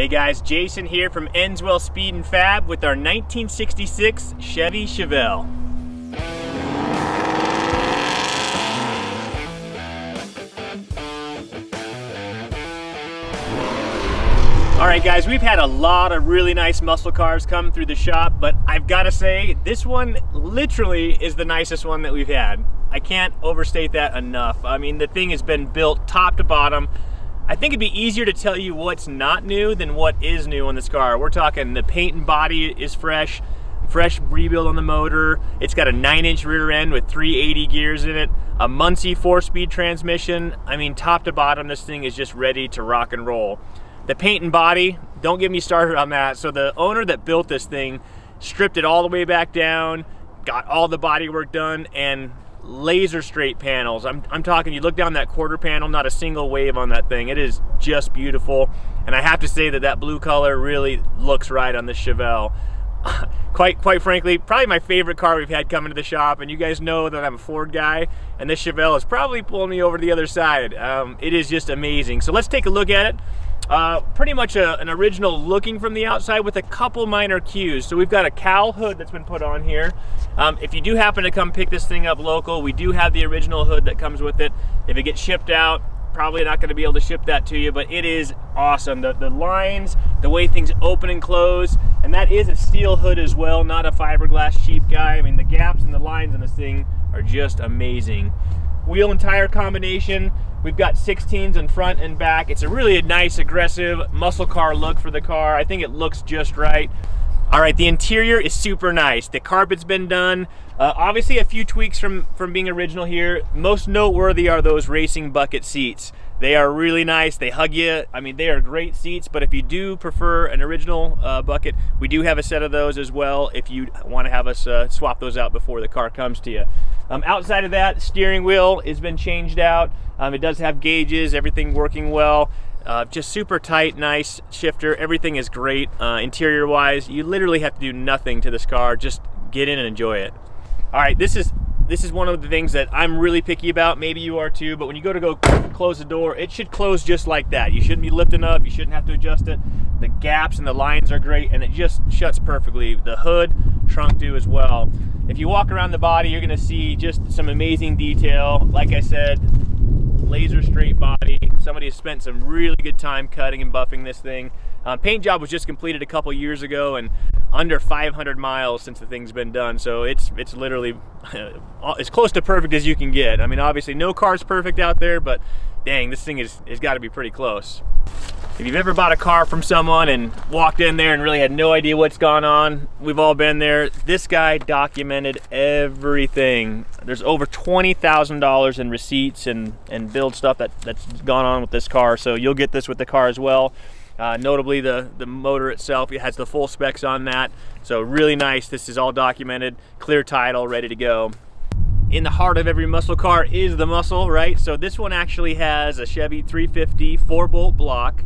Hey guys, Jason here from Enswell Speed and Fab with our 1966 Chevy Chevelle. Alright guys, we've had a lot of really nice muscle cars come through the shop, but I've got to say, this one literally is the nicest one that we've had. I can't overstate that enough. I mean, the thing has been built top to bottom. I think it'd be easier to tell you what's not new than what is new on this car. We're talking the paint and body is fresh rebuild on the motor. It's got a 9-inch rear end with 380 gears in it, a Muncie 4-speed transmission. I mean, top to bottom, this thing is just ready to rock and roll. The paint and body, don't get me started on that. So the owner that built this thing stripped it all the way back down, got all the body work done, and laser straight panels. I'm talking, you look down that quarter panel, not a single wave on that thing. It is just beautiful. And I have to say that blue color really looks right on the Chevelle. Quite frankly, probably my favorite car we've had coming to the shop, and you guys know that I'm a Ford guy, and this Chevelle is probably pulling me over to the other side. It is just amazing. So let's take a look at it. Pretty much an original looking from the outside with a couple minor cues. So we've got a cowl hood that's been put on here. If you do happen to come pick this thing up local, we do have the original hood that comes with it. If it gets shipped out, probably not going to be able to ship that to you, but it is awesome. The lines, the way things open and close, and that is a steel hood as well, not a fiberglass cheap guy. I mean, the gaps and the lines in this thing are just amazing. Wheel and tire combination, we've got 16s in front and back. It's a really nice, aggressive muscle car look for the car. I think it looks just right. All right, the interior is super nice. The carpet's been done. Obviously a few tweaks from being original here. Most noteworthy are those racing bucket seats. They are really nice. They hug you. I mean, they are great seats, but if you do prefer an original bucket, we do have a set of those as well if you want to have us swap those out before the car comes to you. Outside of that, steering wheel has been changed out. It does have gauges, everything working well. Just super tight, nice shifter. Everything is great interior wise. You literally have to do nothing to this car. Just get in and enjoy it. All right, this is one of the things that I'm really picky about. Maybe you are too, but when you go close the door, it should close just like that. You shouldn't be lifting up, you shouldn't have to adjust it. The gaps and the lines are great, and it just shuts perfectly. The hood, trunk do as well. If you walk around the body, you're gonna see just some amazing detail. Like I said, laser straight body. Somebody has spent some really good time cutting and buffing this thing. Paint job was just completed a couple years ago, and under 500 miles since the thing's been done, so it's literally as close to perfect as you can get. I mean, obviously no car's perfect out there, but dang, this thing has got to be pretty close. If you've ever bought a car from someone and walked in there and really had no idea what's gone on, we've all been there. This guy documented everything. There's over $20,000 in receipts and build stuff that's gone on with this car, so you'll get this with the car as well. Notably the motor itself, it has the full specs on that, so really nice. This is all documented, clear title, ready to go. In the heart of every muscle car is the muscle, right? So this one actually has a Chevy 350 4-bolt block,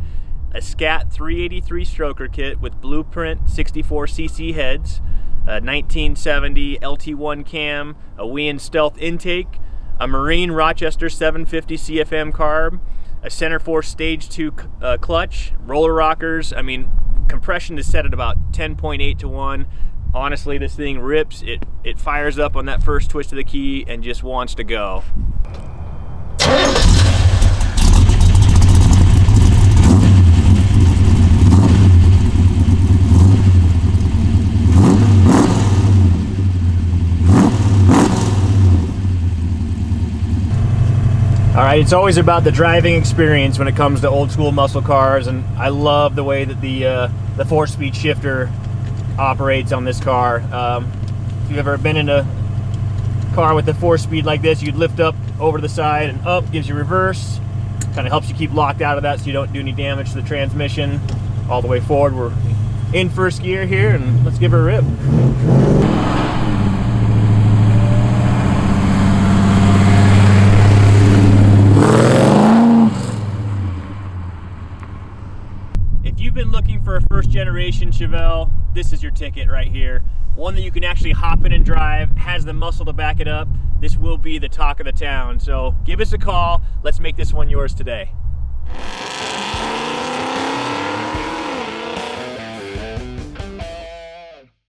a Scat 383 stroker kit with Blueprint 64cc heads, a 1970 LT1 cam, a Wien Stealth intake, a Marine Rochester 750 CFM carb, a Center Force Stage 2 clutch, roller rockers. I mean, compression is set at about 10.8 to 1. Honestly, this thing rips. It fires up on that first twist of the key and just wants to go. All right, it's always about the driving experience when it comes to old school muscle cars, and I love the way that the 4-speed shifter operates on this car. If you've ever been in a car with a 4-speed like this, you'd lift up over to the side and up, gives you reverse, kind of helps you keep locked out of that so you don't do any damage to the transmission. All the way forward, we're in first gear here, and let's give her a rip. If you've been looking for a first-generation Chevelle, this is your ticket right here. One that you can actually hop in and drive, has the muscle to back it up. This will be the talk of the town. So give us a call. Let's make this one yours today.